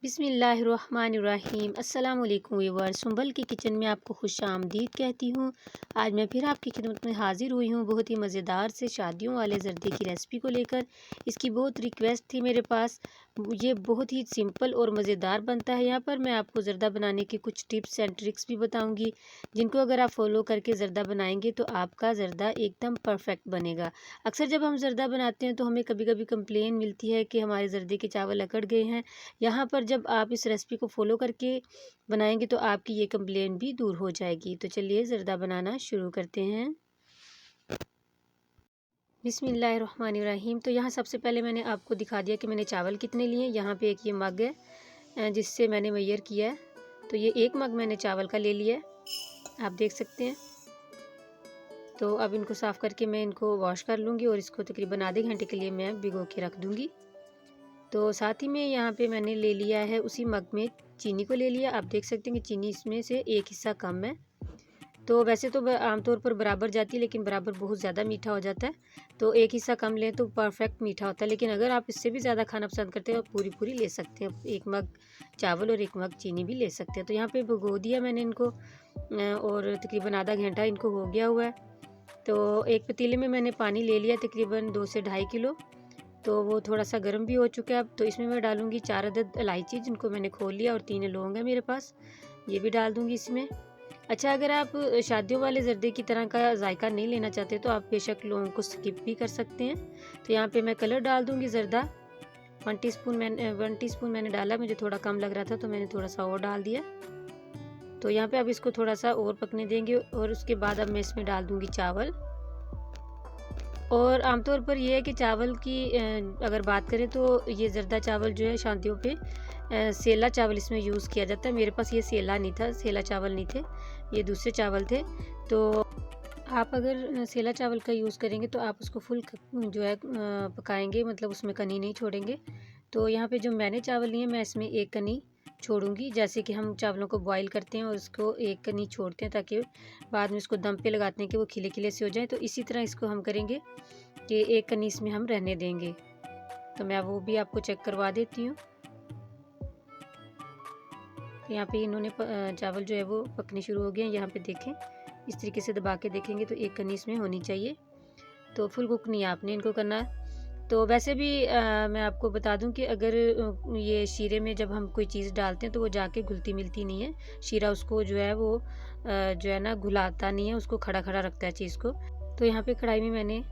बिस्मिल्लाहिर्रहमानिर्रहीम। अस्सलाम वालेकुम व्यूअर्स, सुंबल की किचन में आपको खुशामदीद कहती हूँ। आज मैं फिर आपकी खिदमत में हाजिर हुई हूँ बहुत ही मज़ेदार से शादियों वाले ज़र्दे की रेसिपी को लेकर। इसकी बहुत रिक्वेस्ट थी मेरे पास। ये बहुत ही सिंपल और मज़ेदार बनता है। यहाँ पर मैं आपको ज़र्दा बनाने के कुछ टिप्स एंड ट्रिक्स भी बताऊँगी, जिनको अगर आप फॉलो करके ज़र्दा बनाएंगे तो आपका ज़र्दा एकदम परफेक्ट बनेगा। अक्सर जब हम ज़र्दा बनाते हैं तो हमें कभी कभी कंप्लेन मिलती है कि हमारे ज़र्दे के चावल अकड़ गए हैं। यहाँ पर जब आप इस रेसिपी को फॉलो करके बनाएंगे तो आपकी ये कंप्लेन भी दूर हो जाएगी। तो चलिए ज़र्दा बनाना शुरू करते हैं। बिस्मिल्लाहिर्रहमानिर्रहीम। तो यहाँ सबसे पहले मैंने आपको दिखा दिया कि मैंने चावल कितने लिए। यहाँ पे एक ये मग है जिससे मैंने मेजर किया है। तो ये एक मग मैंने चावल का ले लिया है, आप देख सकते हैं। तो अब इनको साफ़ करके मैं इनको वॉश कर लूँगी और इसको तकरीबन आधे घंटे के लिए मैं भिगो के रख दूँगी। तो साथ ही में यहाँ पे मैंने ले लिया है उसी मग में चीनी को ले लिया। आप देख सकते हैं कि चीनी इसमें से एक हिस्सा कम है। तो वैसे तो आमतौर पर बराबर जाती है, लेकिन बराबर बहुत ज़्यादा मीठा हो जाता है। तो एक हिस्सा कम लें तो परफेक्ट मीठा होता है। लेकिन अगर आप इससे भी ज़्यादा खाना पसंद करते हैं तो पूरी पूरी ले सकते हैं। एक मग चावल और एक मग चीनी भी ले सकते हैं। तो यहाँ पे भिगो दिया मैंने इनको और तकरीबन आधा घंटा इनको हो गया हुआ है। तो एक पतीले में मैंने पानी ले लिया तकरीबन 2 से 2.5 किलो। तो वो थोड़ा सा गर्म भी हो चुका है। अब तो इसमें मैं डालूँगी 4 अदद इलायची, जिनको मैंने खोल लिया, और 3 लौंग है मेरे पास, ये भी डाल दूँगी इसमें। अच्छा, अगर आप शादियों वाले ज़र्दे की तरह का जायका नहीं लेना चाहते तो आप बेशक लौंग को स्किप भी कर सकते हैं। तो यहाँ पे मैं कलर डाल दूँगी ज़र्दा। 1 टीस्पून मैंने डाला, मुझे थोड़ा कम लग रहा था तो मैंने थोड़ा सा और डाल दिया। तो यहाँ पे अब इसको थोड़ा सा और पकने देंगे और उसके बाद अब मैं इसमें डाल दूँगी चावल। और आमतौर पर यह है कि चावल की अगर बात करें तो ये ज़र्दा चावल जो है शादियों पे सेला चावल इसमें यूज़ किया जाता है। मेरे पास ये सेला नहीं था, सेला चावल नहीं थे, ये दूसरे चावल थे। तो आप अगर सेला चावल का यूज़ करेंगे तो आप उसको फुल जो है पकाएंगे, मतलब उसमें कनी नहीं छोड़ेंगे। तो यहाँ पे जो मैंने चावल लिए मैं इसमें एक कनी छोड़ूंगी। जैसे कि हम चावलों को बॉईल करते हैं और उसको एक कनी छोड़ते हैं ताकि बाद में इसको दम पे लगाते हैं कि वो खिले खिले से हो जाए। तो इसी तरह इसको हम करेंगे कि एक कनी इसमें हम रहने देंगे। तो मैं वो भी आपको चेक करवा देती हूँ। तो यहाँ पे इन्होंने चावल जो है वो पकने शुरू हो गए हैं। यहाँ पे देखें, इस तरीके से दबा के देखेंगे तो एक कनी इसमें होनी चाहिए। तो फुल कुक नहीं आपने इनको करना है। तो वैसे भी मैं आपको बता दूं कि अगर ये शीरे में जब हम कोई चीज़ डालते हैं तो वो जाके घुलती मिलती नहीं है। शीरा उसको जो है वो जो है ना घुलाता नहीं है, उसको खड़ा खड़ा रखता है चीज़ को। तो यहाँ पे कढ़ाई में मैंने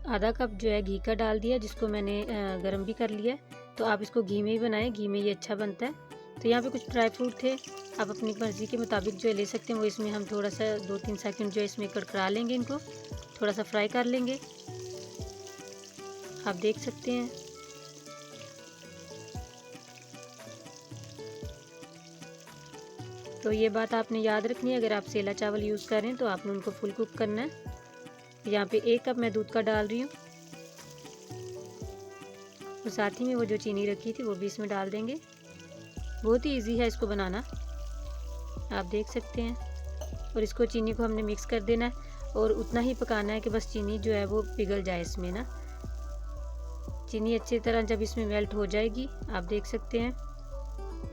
आधा कप जो है घी का डाल दिया, जिसको मैंने गर्म भी कर लिया। तो आप इसको घी में ही बनाएं, घी में ये अच्छा बनता है। तो यहाँ पे कुछ ड्राई फ्रूट थे, आप अपनी मर्ज़ी के मुताबिक जो है ले सकते हैं। वो इसमें हम थोड़ा सा 2-3 सेकंड जो है इसमें कड़कड़ा लेंगे, इनको थोड़ा सा फ्राई कर लेंगे, आप देख सकते हैं। तो ये बात आपने याद रखनी है, अगर आप सेला चावल यूज़ कर रहे हैं तो आपने उनको फुल कुक करना है। यहाँ पे 1 कप मैं दूध का डाल रही हूँ और साथ ही में वो जो चीनी रखी थी वो भी इसमें डाल देंगे। बहुत ही इजी है इसको बनाना, आप देख सकते हैं। और इसको चीनी को हमने मिक्स कर देना है और उतना ही पकाना है कि बस चीनी जो है वो पिघल जाए इसमें ना। चीनी अच्छी तरह जब इसमें मेल्ट हो जाएगी, आप देख सकते हैं,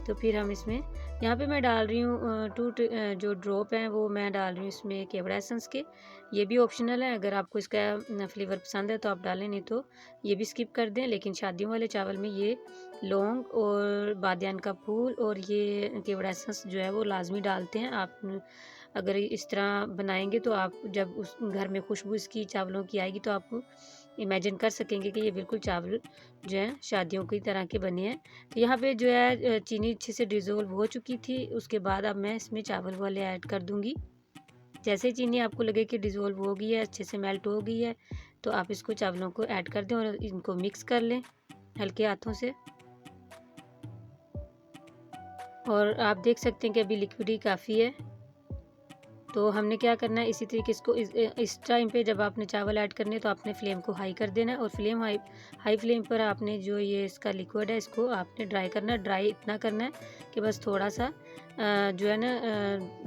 तो फिर हम इसमें यहाँ पे मैं डाल रही हूँ 2 जो ड्रॉप हैं वो मैं डाल रही हूँ इसमें केवड़ा एसेंस के। ये भी ऑप्शनल है, अगर आपको इसका फ्लेवर पसंद है तो आप डालें, नहीं तो ये भी स्किप कर दें। लेकिन शादियों वाले चावल में ये लौंग और बादियान का फूल और ये केवड़ा एसेंस जो है वो लाजमी डालते हैं। आप अगर इस तरह बनाएंगे तो आप जब उस घर में खुशबू इसकी चावलों की आएगी तो आप इमेजिन कर सकेंगे कि ये बिल्कुल चावल जो है शादियों की तरह के बने हैं। तो यहाँ पे जो है चीनी अच्छे से डिज़ोल्व हो चुकी थी। उसके बाद अब मैं इसमें चावल वाले ऐड कर दूँगी। जैसे चीनी आपको लगे कि डिज़ोल्व हो गई है, अच्छे से मेल्ट हो गई है, तो आप इसको चावलों को ऐड कर दें और इनको मिक्स कर लें हल्के हाथों से। और आप देख सकते हैं कि अभी लिक्विड ही काफ़ी है। तो हमने क्या करना है, इसी तरीके इसको इस टाइम पे जब आपने चावल ऐड करने तो आपने फ्लेम को हाई कर देना है और हाई फ्लेम पर आपने जो ये इसका लिक्विड है इसको आपने ड्राई करना है। ड्राई इतना करना है कि बस थोड़ा सा जो है ना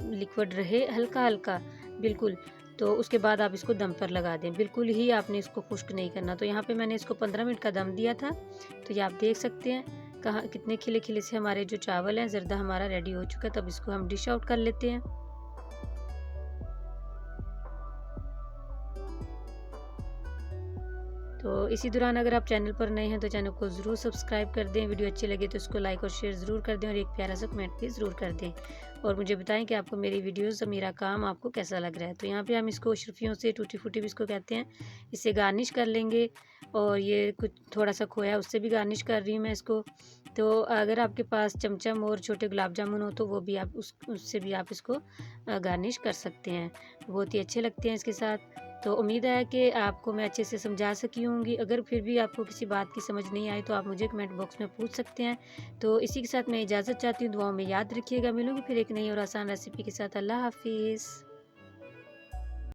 लिक्विड रहे, हल्का हल्का बिल्कुल। तो उसके बाद आप इसको दम पर लगा दें, बिल्कुल ही आपने इसको खुश्क नहीं करना। तो यहाँ पे मैंने इसको 15 मिनट का दम दिया था। तो ये आप देख सकते हैं कहाँ कितने खिले खिले से हमारे जो चावल हैं, ज़र्दा हमारा रेडी हो चुका है। तब इसको हम डिश आउट कर लेते हैं। तो इसी दौरान अगर आप चैनल पर नए हैं तो चैनल को ज़रूर सब्सक्राइब कर दें। वीडियो अच्छी लगे तो इसको लाइक और शेयर ज़रूर कर दें और एक प्यारा सा कमेंट भी ज़रूर कर दें। और मुझे बताएं कि आपको मेरी वीडियोस और मेरा काम आपको कैसा लग रहा है। तो यहाँ पे हम इसको शर्फियों से, टूटी फूटी भी इसको कहते हैं, इससे गार्निश कर लेंगे। और ये कुछ थोड़ा सा खोया उससे भी गार्निश कर रही हूँ मैं इसको। तो अगर आपके पास चमचम और छोटे गुलाब जामुन हो तो वो भी आप उससे भी आप इसको गार्निश कर सकते हैं। बहुत ही अच्छे लगते हैं इसके साथ। तो उम्मीद है कि आपको मैं अच्छे से समझा सकी होंगी। अगर फिर भी आपको किसी बात की समझ नहीं आई तो आप मुझे कमेंट बॉक्स में पूछ सकते हैं। तो इसी के साथ मैं इजाज़त चाहती हूँ। दुआओं में याद रखिएगा। मिलूंगी फिर एक नई और आसान रेसिपी के साथ। अल्लाह हाफिज़।